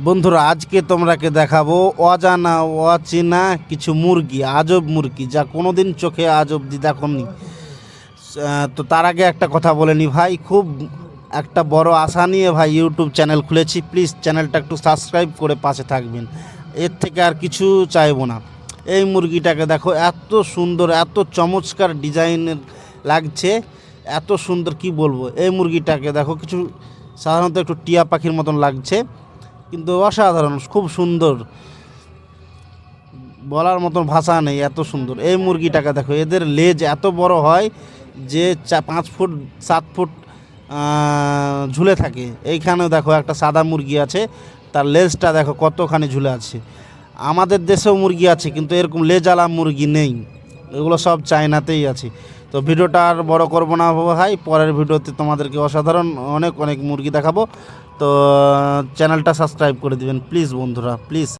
বন্ধুরা আজকে তোমরাকে দেখাবো অজানা অচেনা কিছু মুরগি, আজব মুরগি যা কোনোদিন চোখে আজ অবধি দেখোনি। তো তার আগে একটা কথা বলে নি ভাই, খুব একটা বড় আশা নিয়ে ভাই ইউটিউব চ্যানেল খুলেছি। প্লিজ চ্যানেলটা একটু সাবস্ক্রাইব করে পাশে থাকবেন, এর থেকে আর কিছু চাইবো না। এই মুরগিটাকে দেখো, এত সুন্দর, এত চমৎকার ডিজাইনের লাগছে, এত সুন্দর কি বলবো। এই মুরগিটাকে দেখো, কিছু সাধারণত একটু টিয়া পাখির মতন লাগছে, কিন্তু অসাধারণ, খুব সুন্দর, বলার মতন ভাষা নেই, এত সুন্দর। এই মুরগিটাকে দেখো, এদের লেজ এত বড় হয় যে 5 ফুট 7 ফুট ঝুলে থাকে। এইখানেও দেখো একটা সাদা মুরগি আছে, তার লেজটা দেখো কতখানি ঝুলে আছে। আমাদের দেশেও মুরগি আছে, কিন্তু এরকম লেজওয়ালা মুরগি নেই, এগুলো সব চায়নাতেই আছে। তো ভিডিওটা আর বড় করবো না ভাই, পরের ভিডিওতে তোমাদেরকে অসাধারণ অনেক অনেক মুরগি দেখাবো। তো চ্যানেলটা সাবস্ক্রাইব করে দিবেন প্লিজ বন্ধুরা, প্লিজ।